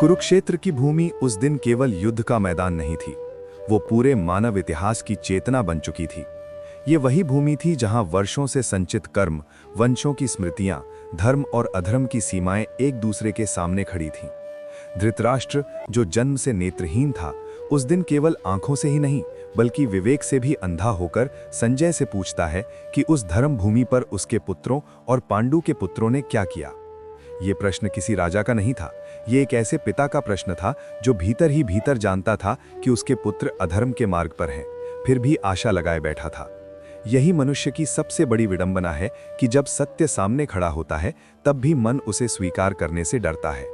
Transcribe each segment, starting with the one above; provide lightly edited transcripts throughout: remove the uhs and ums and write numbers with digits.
कुरुक्षेत्र की भूमि उस दिन केवल युद्ध का मैदान नहीं थी, वो पूरे मानव इतिहास की चेतना बन चुकी थी। ये वही भूमि थी जहां वर्षों से संचित कर्म, वंशों की स्मृतियां, धर्म और अधर्म की सीमाएं एक दूसरे के सामने खड़ी थीं। धृतराष्ट्र, जो जन्म से नेत्रहीन था, उस दिन केवल आंखों से ही नहीं बल्कि विवेक से भी अंधा होकर संजय से पूछता है कि उस धर्म भूमि पर उसके पुत्रों और पांडु के पुत्रों ने क्या किया। ये प्रश्न किसी राजा का नहीं था, ये एक ऐसे पिता का प्रश्न था जो भीतर ही भीतर जानता था कि उसके पुत्र अधर्म के मार्ग पर हैं, फिर भी आशा लगाए बैठा था। यही मनुष्य की सबसे बड़ी विडंबना है कि जब सत्य सामने खड़ा होता है तब भी मन उसे स्वीकार करने से डरता है।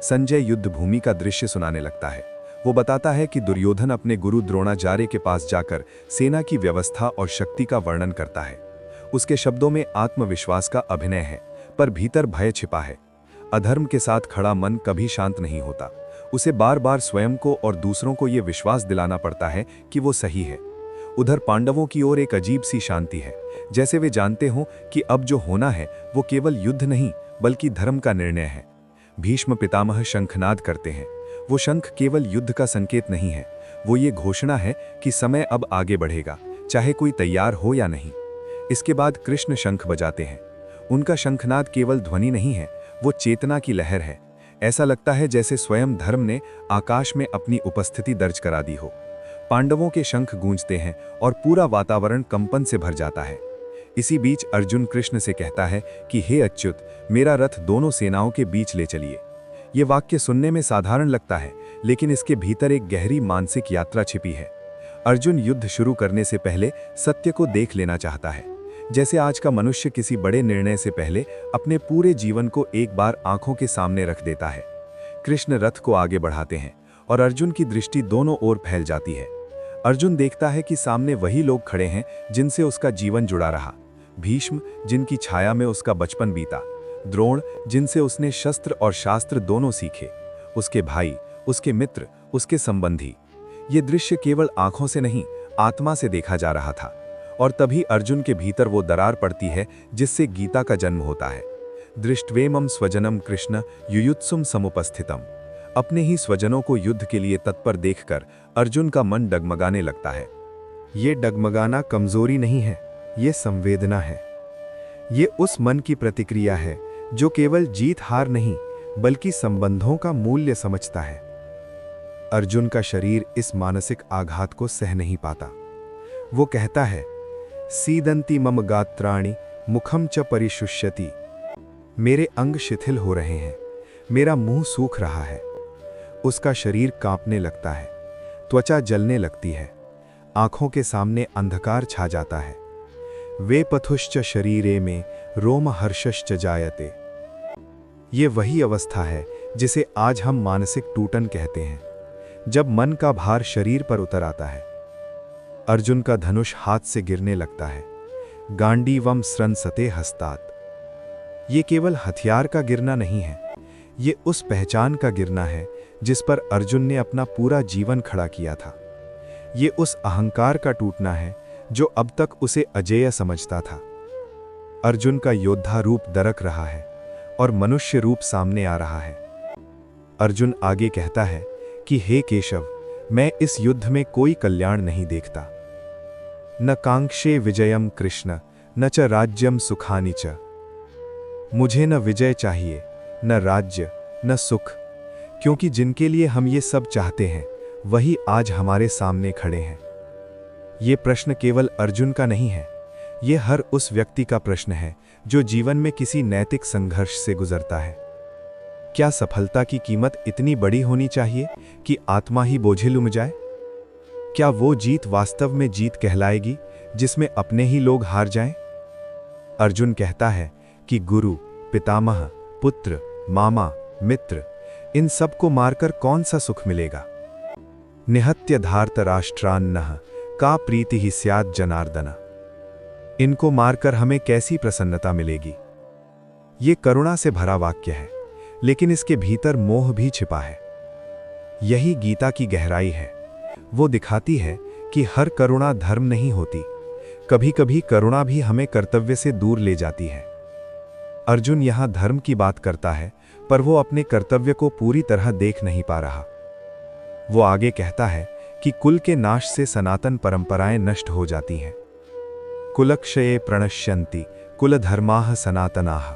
संजय युद्ध भूमि का दृश्य सुनाने लगता है। वो बताता है कि दुर्योधन अपने गुरु द्रोणाचार्य के पास जाकर सेना की व्यवस्था और शक्ति का वर्णन करता है। उसके शब्दों में आत्मविश्वास का अभिनय है, पर भीतर भय छिपा है। अधर्म के साथ खड़ा मन कभी शांत नहीं होता। उसे बार बार स्वयं को और दूसरों को ये विश्वास दिलाना पड़ता है कि वो सही है। उधर पांडवों की ओर एक अजीब सी शांति है, जैसे वे जानते हों कि अब जो होना है वो केवल युद्ध नहीं बल्कि धर्म का निर्णय है। भीष्म पितामह शंखनाद करते हैं। वो शंख केवल युद्ध का संकेत नहीं है, वो ये घोषणा है कि समय अब आगे बढ़ेगा, चाहे कोई तैयार हो या नहीं। इसके बाद कृष्ण शंख बजाते हैं। उनका शंखनाद केवल ध्वनि नहीं है, वो चेतना की लहर है। ऐसा लगता है जैसे स्वयं धर्म ने आकाश में अपनी उपस्थिति दर्ज करा दी हो। पांडवों के शंख गूंजते हैं और पूरा वातावरण कंपन से भर जाता है। इसी बीच अर्जुन कृष्ण से कहता है कि हे अच्युत, मेरा रथ दोनों सेनाओं के बीच ले चलिए। ये वाक्य सुनने में साधारण लगता है, लेकिन इसके भीतर एक गहरी मानसिक यात्रा छिपी है। अर्जुन युद्ध शुरू करने से पहले सत्य को देख लेना चाहता है, जैसे आज का मनुष्य किसी बड़े निर्णय से पहले अपने पूरे जीवन को एक बार आंखों के सामने रख देता है। कृष्ण रथ को आगे बढ़ाते हैं और अर्जुन की दृष्टि दोनों ओर फैल जाती है। अर्जुन देखता है कि सामने वही लोग खड़े हैं जिनसे उसका जीवन जुड़ा रहा। भीष्म, जिनकी छाया में उसका बचपन बीता। द्रोण, जिनसे उसने शस्त्र और शास्त्र दोनों सीखे। उसके भाई, उसके मित्र, उसके संबंधी। ये दृश्य केवल आंखों से नहीं, आत्मा से देखा जा रहा था। और तभी अर्जुन के भीतर वो दरार पड़ती है जिससे गीता का जन्म होता है। दृष्ट्वेमं स्वजनम कृष्ण युयुत्सुम समुपस्थितम। अपने ही स्वजनों को युद्ध के लिए तत्पर देखकर अर्जुन का मन डगमगाने लगता है। ये डगमगाना कमजोरी नहीं है, ये संवेदना है। ये उस मन की प्रतिक्रिया है जो केवल जीत हार नहीं बल्कि संबंधों का मूल्य समझता है। अर्जुन का शरीर इस मानसिक आघात को सह नहीं पाता। वो कहता है, सीदंती मम गात्राणि मुखम च परिशुष्यति। मेरे अंग शिथिल हो रहे हैं, मेरा मुंह सूख रहा है। उसका शरीर कांपने लगता है, त्वचा जलने लगती है, आंखों के सामने अंधकार छा जाता है। वे पथुश्च शरीरे में रोम हर्षश्च जायते। ये वही अवस्था है जिसे आज हम मानसिक टूटन कहते हैं, जब मन का भार शरीर पर उतर आता है। अर्जुन का धनुष हाथ से गिरने लगता है। गांडीवम स्रंसते हस्तात। ये केवल हथियार का गिरना नहीं है, ये उस पहचान का गिरना है जिस पर अर्जुन ने अपना पूरा जीवन खड़ा किया था। ये उस अहंकार का टूटना है जो अब तक उसे अजेय समझता था। अर्जुन का योद्धा रूप दरक रहा है और मनुष्य रूप सामने आ रहा है। अर्जुन आगे कहता है कि हे केशव, मैं इस युद्ध में कोई कल्याण नहीं देखता। न कांक्षे विजयम कृष्ण न च राज्यम सुखानि च। मुझे न विजय चाहिए, न राज्य, न सुख, क्योंकि जिनके लिए हम ये सब चाहते हैं वही आज हमारे सामने खड़े हैं। ये प्रश्न केवल अर्जुन का नहीं है, ये हर उस व्यक्ति का प्रश्न है जो जीवन में किसी नैतिक संघर्ष से गुजरता है। क्या सफलता की कीमत इतनी बड़ी होनी चाहिए कि आत्मा ही बोझिल उम जाए? क्या वो जीत वास्तव में जीत कहलाएगी जिसमें अपने ही लोग हार जाएं? अर्जुन कहता है कि गुरु, पितामह, पुत्र, मामा, मित्र, इन सब को मारकर कौन सा सुख मिलेगा? निहत्य धार्त राष्ट्रान्नः का प्रीति ही स्यात् जनार्दन। इनको मारकर हमें कैसी प्रसन्नता मिलेगी? ये करुणा से भरा वाक्य है, लेकिन इसके भीतर मोह भी छिपा है। यही गीता की गहराई है। वो दिखाती है कि हर करुणा धर्म नहीं होती, कभी कभी करुणा भी हमें कर्तव्य से दूर ले जाती है। अर्जुन यहाँ धर्म की बात करता है, पर वो अपने कर्तव्य को पूरी तरह देख नहीं पा रहा। वो आगे कहता है कि कुल के नाश से सनातन परंपराएं नष्ट हो जाती हैं। कुलक्षये प्रणश्यन्ति कुलधर्माः सनातनाः।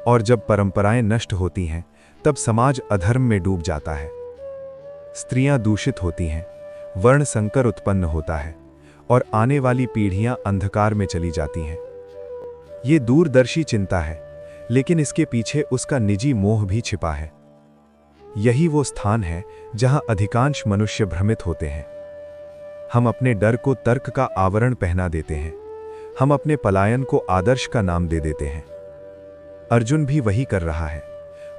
और जब परंपराएं नष्ट होती हैं तब समाज अधर्म में डूब जाता है। स्त्रियां दूषित होती हैं, वर्ण संकर उत्पन्न होता है और आने वाली पीढ़ियां अंधकार में चली जाती हैं। ये दूरदर्शी चिंता है, लेकिन इसके पीछे उसका निजी मोह भी छिपा है। यही वो स्थान है जहां अधिकांश मनुष्य भ्रमित होते हैं। हम अपने डर को तर्क का आवरण पहना देते हैं। हम अपने पलायन को आदर्श का नाम दे देते हैं। अर्जुन भी वही कर रहा है।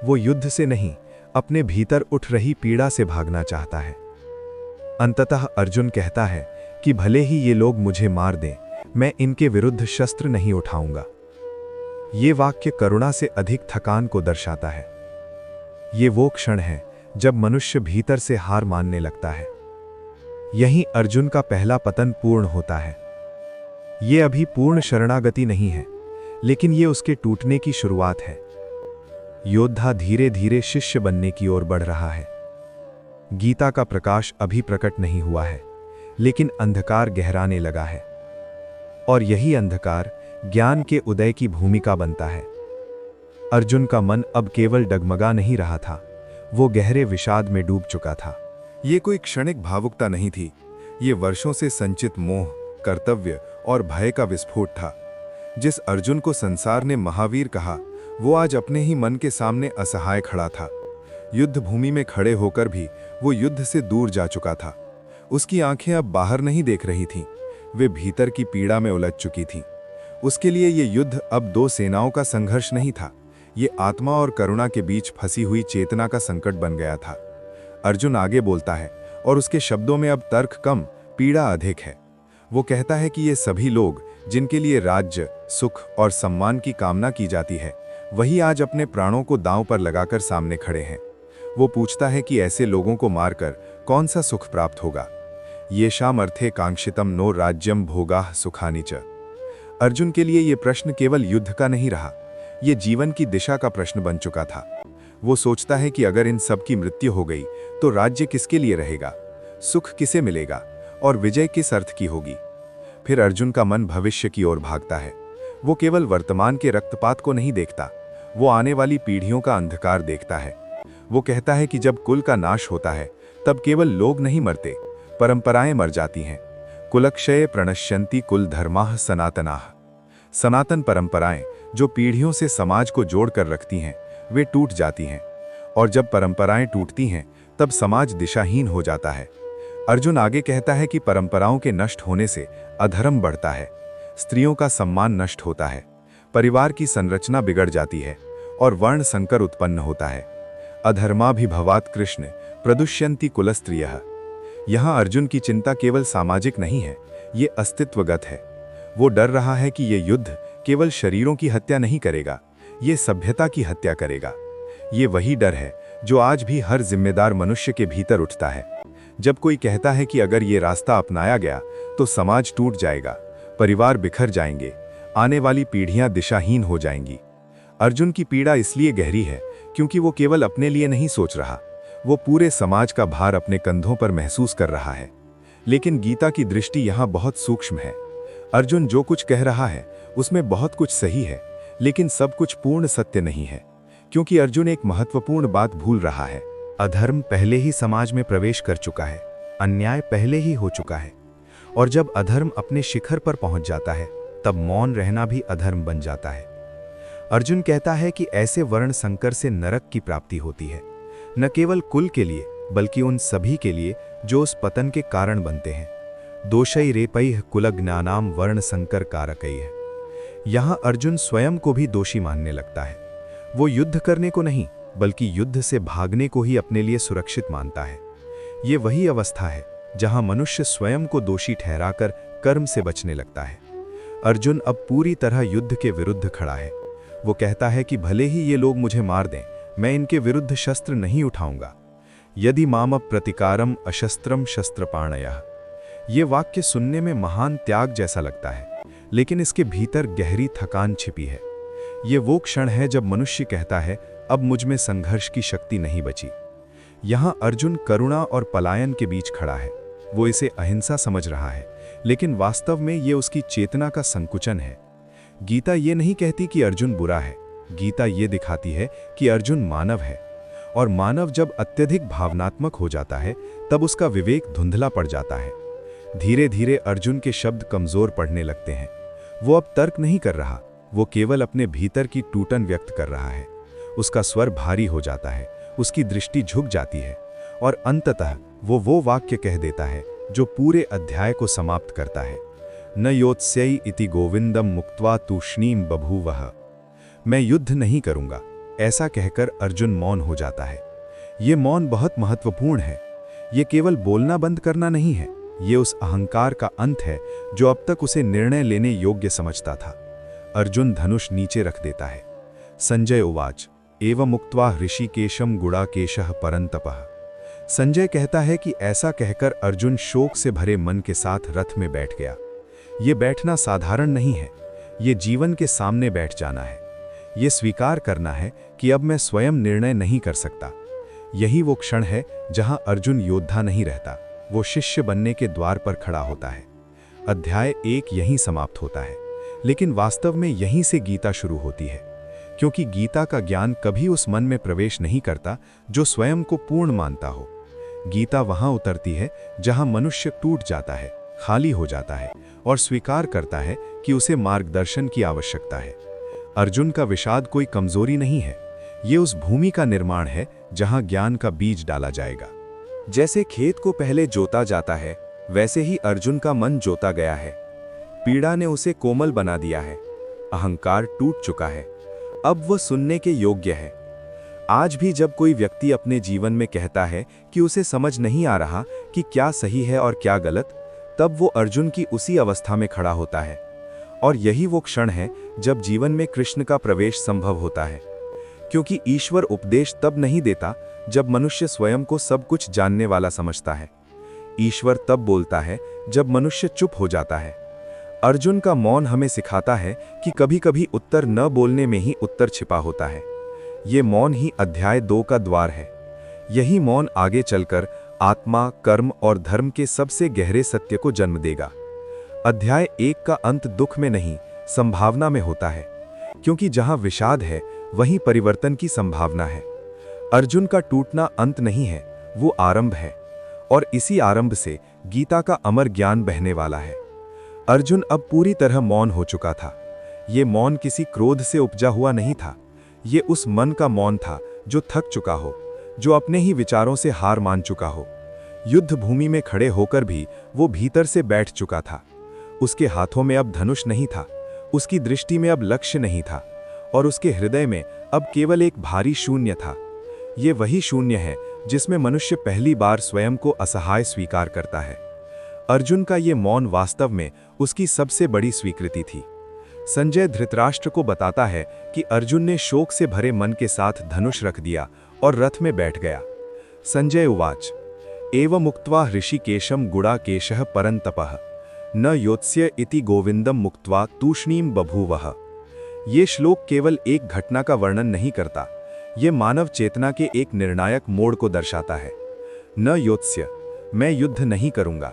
वो युद्ध से नहीं, अपने भीतर उठ रही पीड़ा से भागना चाहता है। अंततः अर्जुन कहता है कि भले ही ये लोग मुझे मार दें, मैं इनके विरुद्ध शस्त्र नहीं उठाऊंगा। ये वाक्य करुणा से अधिक थकान को दर्शाता है। ये वो क्षण है जब मनुष्य भीतर से हार मानने लगता है। यहीं अर्जुन का पहला पतन पूर्ण होता है। ये अभी पूर्ण शरणागति नहीं है, लेकिन ये उसके टूटने की शुरुआत है। योद्धा धीरे धीरे शिष्य बनने की ओर बढ़ रहा है। गीता का प्रकाश अभी प्रकट नहीं हुआ है, लेकिन अंधकार गहराने लगा है। और यही अंधकार ज्ञान के उदय की भूमिका बनता है। अर्जुन का मन अब केवल डगमगा नहीं रहा था, वो गहरे विषाद में डूब चुका था। ये कोई क्षणिक भावुकता नहीं थी, ये वर्षों से संचित मोह, कर्तव्य और भय का विस्फोट था। जिस अर्जुन को संसार ने महावीर कहा, वो आज अपने ही मन के सामने असहाय खड़ा था। युद्ध भूमि में खड़े होकर भी वो युद्ध से दूर जा चुका था। उसकी आंखें अब बाहर नहीं देख रही थीं, वे भीतर की पीड़ा में उलझ चुकी थीं। उसके लिए ये युद्ध अब दो सेनाओं का संघर्ष नहीं था, ये आत्मा और करुणा के बीच फंसी हुई चेतना का संकट बन गया था। अर्जुन आगे बोलता है और उसके शब्दों में अब तर्क कम, पीड़ा अधिक है। वो कहता है कि ये सभी लोग जिनके लिए राज्य, सुख और सम्मान की कामना की जाती है, वही आज अपने प्राणों को दांव पर लगाकर सामने खड़े हैं। वो पूछता है कि ऐसे लोगों को मारकर कौन सा सुख प्राप्त होगा। येषाम् अर्थे कांक्षितम नो राज्यम भोगाः सुखानि च। अर्जुन के लिए ये प्रश्न केवल युद्ध का नहीं रहा, ये जीवन की दिशा का प्रश्न बन चुका था। वो सोचता है कि अगर इन सब की मृत्यु हो गई तो राज्य किसके लिए रहेगा, सुख किसे मिलेगा और विजय किस अर्थ की होगी। फिर अर्जुन का मन भविष्य की ओर भागता है। वो केवल वर्तमान के रक्तपात को नहीं देखता, वो आने वाली पीढ़ियों का अंधकार देखता है। वो कहता है कि जब कुल का नाश होता है तब केवल लोग नहीं मरते, परंपराएं मर जाती हैं। कुलक्षये प्रणश्यन्ति कुल धर्माः सनातनाः। सनातन परंपराएं जो पीढ़ियों से समाज को जोड़कर रखती हैं, वे टूट जाती हैं। और जब परंपराएं टूटती हैं तब समाज दिशाहीन हो जाता है। अर्जुन आगे कहता है कि परंपराओं के नष्ट होने से अधर्म बढ़ता है, स्त्रियों का सम्मान नष्ट होता है, परिवार की संरचना बिगड़ जाती है और वर्ण संकर उत्पन्न होता है। अधर्माभिभवात् कृष्ण प्रदुष्यन्ति कुलस्त्रियः। यहाँ अर्जुन की चिंता केवल सामाजिक नहीं है, ये अस्तित्वगत है। वो डर रहा है कि ये युद्ध केवल शरीरों की हत्या नहीं करेगा, ये सभ्यता की हत्या करेगा। ये वही डर है जो आज भी हर जिम्मेदार मनुष्य के भीतर उठता है। जब कोई कहता है कि अगर ये रास्ता अपनाया गया तो समाज टूट जाएगा, परिवार बिखर जाएंगे, आने वाली पीढ़ियां दिशाहीन हो जाएंगी। अर्जुन की पीड़ा इसलिए गहरी है क्योंकि वो केवल अपने लिए नहीं सोच रहा, वो पूरे समाज का भार अपने कंधों पर महसूस कर रहा है। लेकिन गीता की दृष्टि यहाँ बहुत सूक्ष्म है। अर्जुन जो कुछ कह रहा है उसमें बहुत कुछ सही है, लेकिन सब कुछ पूर्ण सत्य नहीं है, क्योंकि अर्जुन एक महत्वपूर्ण बात भूल रहा है। अधर्म पहले ही समाज में प्रवेश कर चुका है, अन्याय पहले ही हो चुका है, और जब अधर्म अपने शिखर पर पहुंच जाता है तब मौन रहना भी अधर्म बन जाता है। अर्जुन कहता है कि ऐसे वर्ण संकर से नरक की प्राप्ति होती है, न केवल कुल के लिए बल्कि उन सभी के लिए जो उस पतन के कारण बनते हैं। दोषै रेपैः कुलज्ञानाम वर्ण संकर कारकैः। यहाँ अर्जुन स्वयं को भी दोषी मानने लगता है। वो युद्ध करने को नहीं बल्कि युद्ध से भागने को ही अपने लिए सुरक्षित मानता है। ये वही अवस्था है जहाँ मनुष्य स्वयं को दोषी ठहराकर कर्म से बचने लगता है। अर्जुन अब पूरी तरह युद्ध के विरुद्ध खड़ा है। वो कहता है कि भले ही ये लोग मुझे मार दें, मैं इनके विरुद्ध शस्त्र नहीं उठाऊंगा। यदि माम प्रतिकारम अशस्त्रम शस्त्रपाणयः। ये वाक्य सुनने में महान त्याग जैसा लगता है, लेकिन इसके भीतर गहरी थकान छिपी है। ये वो क्षण है जब मनुष्य कहता है, अब मुझ में संघर्ष की शक्ति नहीं बची। यहाँ अर्जुन करुणा और पलायन के बीच खड़ा है। वो इसे अहिंसा समझ रहा है, लेकिन वास्तव में ये उसकी चेतना का संकुचन है। गीता ये नहीं कहती कि अर्जुन बुरा है। गीता ये दिखाती है कि अर्जुन मानव है, और मानव जब अत्यधिक भावनात्मक हो जाता है तब उसका विवेक धुंधला पड़ जाता है। धीरे धीरे अर्जुन के शब्द कमजोर पड़ने लगते हैं। वो अब तर्क नहीं कर रहा, वो केवल अपने भीतर की टूटन व्यक्त कर रहा है। उसका स्वर भारी हो जाता है, उसकी दृष्टि झुक जाती है, और अंततः वो वाक्य कह देता है जो पूरे अध्याय को समाप्त करता है, न योत्स्यै इति गोविंदम मुक्त्वा तूष्णीम बभूवः। मैं युद्ध नहीं करूंगा, ऐसा कहकर अर्जुन मौन हो जाता है। ये मौन बहुत महत्वपूर्ण है। ये केवल बोलना बंद करना नहीं है, ये उस अहंकार का अंत है जो अब तक उसे निर्णय लेने योग्य समझता था। अर्जुन धनुष नीचे रख देता है। संजय उवाच एवं मुक्त्वा ऋषिकेशम गुड़ाकेशः परंतपः। संजय कहता है कि ऐसा कहकर अर्जुन शोक से भरे मन के साथ रथ में बैठ गया। ये बैठना साधारण नहीं है, ये जीवन के सामने बैठ जाना है। ये स्वीकार करना है कि अब मैं स्वयं निर्णय नहीं कर सकता। यही वो क्षण है जहां अर्जुन योद्धा नहीं रहता, वो शिष्य बनने के द्वार पर खड़ा होता है। अध्याय 1 यहीं समाप्त होता है, लेकिन वास्तव में यहीं से गीता शुरू होती है, क्योंकि गीता का ज्ञान कभी उस मन में प्रवेश नहीं करता जो स्वयं को पूर्ण मानता हो। गीता वहां उतरती है जहां मनुष्य टूट जाता है, खाली हो जाता है और स्वीकार करता है कि उसे मार्गदर्शन की आवश्यकता है। अर्जुन का विषाद कोई कमजोरी नहीं है, ये उस भूमि का निर्माण है जहां ज्ञान का बीज डाला जाएगा। जैसे खेत को पहले जोता जाता है, वैसे ही अर्जुन का मन जोता गया है। पीड़ा ने उसे कोमल बना दिया है, अहंकार टूट चुका है, अब वो सुनने के योग्य है। आज भी जब कोई व्यक्ति अपने जीवन में कहता है कि उसे समझ नहीं आ रहा कि क्या सही है और क्या गलत, तब वो अर्जुन की उसी अवस्था में खड़ा होता है। और यही वो क्षण है जब जीवन में कृष्ण का प्रवेश संभव होता है, क्योंकि ईश्वर उपदेश तब नहीं देता जब मनुष्य स्वयं को सब कुछ जानने वाला समझता है। ईश्वर तब बोलता है जब मनुष्य चुप हो जाता है। अर्जुन का मौन हमें सिखाता है कि कभी-कभी उत्तर न बोलने में ही उत्तर छिपा होता है। ये मौन ही अध्याय 2 का द्वार है। यही मौन आगे चलकर आत्मा, कर्म और धर्म के सबसे गहरे सत्य को जन्म देगा। अध्याय 1 का अंत दुख में नहीं, संभावना में होता है, क्योंकि जहां विषाद है वहीं परिवर्तन की संभावना है। अर्जुन का टूटना अंत नहीं है, वो आरंभ है, और इसी आरंभ से गीता का अमर ज्ञान बहने वाला है। अर्जुन अब पूरी तरह मौन हो चुका था। ये मौन किसी क्रोध से उपजा हुआ नहीं था, ये उस मन का मौन था जो थक चुका हो, जो अपने ही विचारों से हार मान चुका हो। युद्ध भूमि में खड़े होकर भी वो भीतर से बैठ चुका था। उसके हाथों में अब धनुष नहीं था, उसकी दृष्टि में अब लक्ष्य नहीं था, और उसके हृदय में अब केवल एक भारी शून्य था। ये वही शून्य है जिसमें मनुष्य पहली बार स्वयं को असहाय स्वीकार करता है। अर्जुन का ये मौन वास्तव में उसकी सबसे बड़ी स्वीकृति थी। संजय धृतराष्ट्र को बताता है कि अर्जुन ने शोक से भरे मन के साथ धनुष रख दिया और रथ में बैठ गया। संजय उवाच एवं मुक्त्वा ऋषिकेशम गुड़ाकेशः परंतपः न योत्स्य इति गोविंदम मुक्त्वा तूष्णीम बभूवः। ये श्लोक केवल एक घटना का वर्णन नहीं करता, ये मानव चेतना के एक निर्णायक मोड़ को दर्शाता है। न योत्स्य, मैं युद्ध नहीं करूंगा।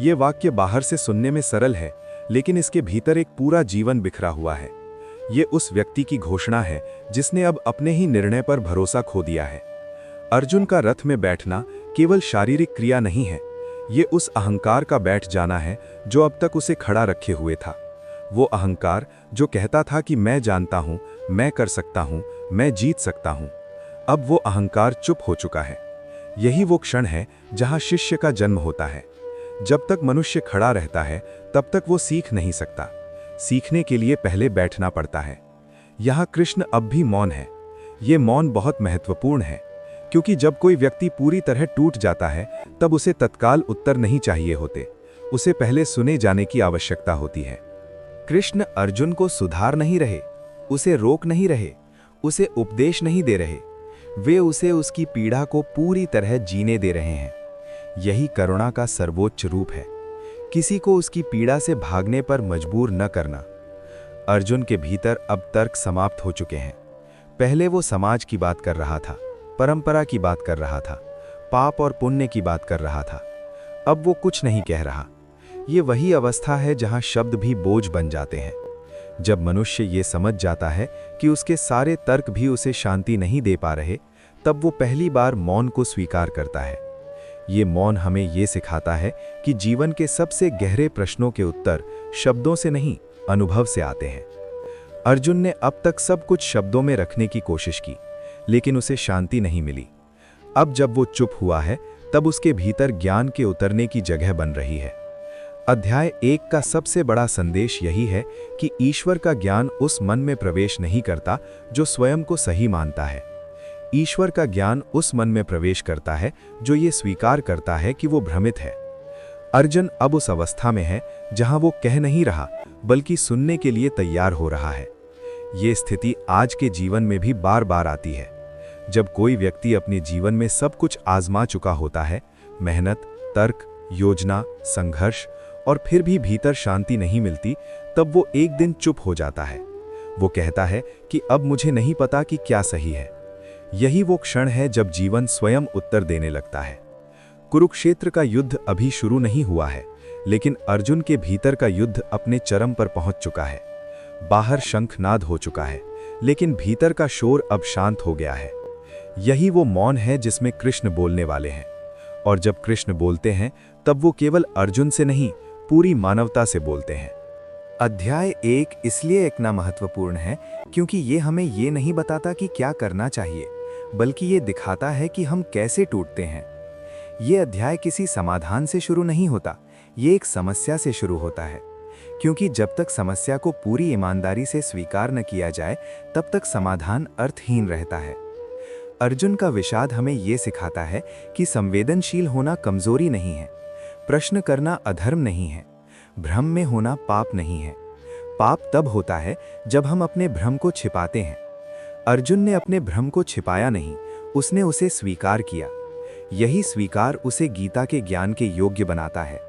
ये वाक्य बाहर से सुनने में सरल है, लेकिन इसके भीतर एक पूरा जीवन बिखरा हुआ है। ये उस व्यक्ति की घोषणा है जिसने अब अपने ही निर्णय पर भरोसा खो दिया है। अर्जुन का रथ में बैठना केवल शारीरिक क्रिया नहीं है, ये उस अहंकार का बैठ जाना है जो अब तक उसे खड़ा रखे हुए था। वो अहंकार जो कहता था कि मैं जानता हूं, मैं कर सकता हूं, मैं जीत सकता हूं, अब वो अहंकार चुप हो चुका है। यही वो क्षण है जहां शिष्य का जन्म होता है। जब तक मनुष्य खड़ा रहता है तब तक वो सीख नहीं सकता। सीखने के लिए पहले बैठना पड़ता है। यहाँ कृष्ण अब भी मौन है। ये मौन बहुत महत्वपूर्ण है, क्योंकि जब कोई व्यक्ति पूरी तरह टूट जाता है तब उसे तत्काल उत्तर नहीं चाहिए होते, उसे पहले सुने जाने की आवश्यकता होती है। कृष्ण अर्जुन को सुधार नहीं रहे, उसे रोक नहीं रहे, उसे उपदेश नहीं दे रहे, वे उसे उसकी पीड़ा को पूरी तरह जीने दे रहे हैं। यही करुणा का सर्वोच्च रूप है, किसी को उसकी पीड़ा से भागने पर मजबूर न करना। अर्जुन के भीतर अब तर्क समाप्त हो चुके हैं। पहले वो समाज की बात कर रहा था, परंपरा की बात कर रहा था, पाप और पुण्य की बात कर रहा था। अब वो कुछ नहीं कह रहा। ये वही अवस्था है जहां शब्द भी बोझ बन जाते हैं। जब मनुष्य ये समझ जाता है कि उसके सारे तर्क भी उसे शांति नहीं दे पा रहे, तब वो पहली बार मौन को स्वीकार करता है। ये मौन हमें ये सिखाता है कि जीवन के सबसे गहरे प्रश्नों के उत्तर शब्दों से नहीं, अनुभव से आते हैं। अर्जुन ने अब तक सब कुछ शब्दों में रखने की कोशिश की, लेकिन उसे शांति नहीं मिली। अब जब वो चुप हुआ है, तब उसके भीतर ज्ञान के उतरने की जगह बन रही है। अध्याय 1 का सबसे बड़ा संदेश यही है कि ईश्वर का ज्ञान उस मन में प्रवेश नहीं करता जो स्वयं को सही मानता है। ईश्वर का ज्ञान उस मन में प्रवेश करता है जो ये स्वीकार करता है कि वो भ्रमित है। अर्जुन अब उस अवस्था में है जहां वो कह नहीं रहा, बल्कि सुनने के लिए तैयार हो रहा है। ये स्थिति आज के जीवन में भी बार बार आती है। जब कोई व्यक्ति अपने जीवन में सब कुछ आजमा चुका होता है, मेहनत, तर्क, योजना, संघर्ष, और फिर भी भीतर शांति नहीं मिलती, तब वो एक दिन चुप हो जाता है। वो कहता है कि अब मुझे नहीं पता कि क्या सही है। यही वो क्षण है जब जीवन स्वयं उत्तर देने लगता है। कुरुक्षेत्र का युद्ध अभी शुरू नहीं हुआ है, लेकिन अर्जुन के भीतर का युद्ध अपने चरम पर पहुंच चुका है। बाहर शंखनाद हो चुका है, लेकिन भीतर का शोर अब शांत हो गया है। यही वो मौन है जिसमें कृष्ण बोलने वाले हैं। और जब कृष्ण बोलते हैं, तब वो केवल अर्जुन से नहीं, पूरी मानवता से बोलते हैं। अध्याय 1 इसलिए इतना महत्वपूर्ण है क्योंकि ये हमें ये नहीं बताता कि क्या करना चाहिए, बल्कि ये दिखाता है कि हम कैसे टूटते हैं। ये अध्याय किसी समाधान से शुरू नहीं होता, ये एक समस्या से शुरू होता है। क्योंकि जब तक समस्या को पूरी ईमानदारी से स्वीकार न किया जाए, तब तक समाधान अर्थहीन रहता है। अर्जुन का विषाद हमें ये सिखाता है कि संवेदनशील होना कमजोरी नहीं है, प्रश्न करना अधर्म नहीं है, भ्रम में होना पाप नहीं है। पाप तब होता है जब हम अपने भ्रम को छिपाते हैं। अर्जुन ने अपने भ्रम को छिपाया नहीं, उसने उसे स्वीकार किया। यही स्वीकार उसे गीता के ज्ञान के योग्य बनाता है।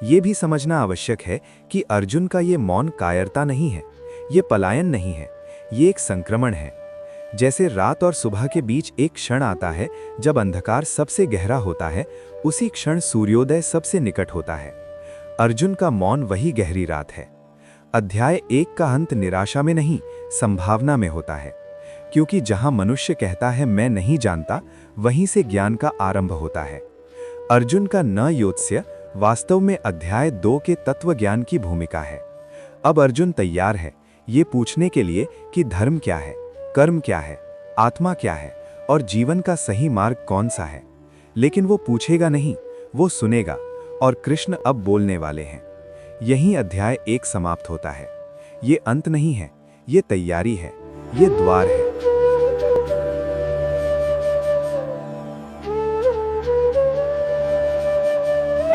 ये भी समझना आवश्यक है कि अर्जुन का ये मौन कायरता नहीं है, ये पलायन नहीं है, ये एक संक्रमण है। जैसे रात और सुबह के बीच एक क्षण आता है जब अंधकार सबसे गहरा होता है, उसी क्षण सूर्योदय सबसे निकट होता है। अर्जुन का मौन वही गहरी रात है। अध्याय 1 का अंत निराशा में नहीं, संभावना में होता है। क्योंकि जहां मनुष्य कहता है मैं नहीं जानता, वहीं से ज्ञान का आरंभ होता है। अर्जुन का न योत्स्य वास्तव में अध्याय 2 के तत्व ज्ञान की भूमिका है। अब अर्जुन तैयार है ये पूछने के लिए कि धर्म क्या है, कर्म क्या है, आत्मा क्या है और जीवन का सही मार्ग कौन सा है। लेकिन वो पूछेगा नहीं, वो सुनेगा, और कृष्ण अब बोलने वाले हैं। यही अध्याय 1 समाप्त होता है। ये अंत नहीं है, ये तैयारी है, ये द्वार है।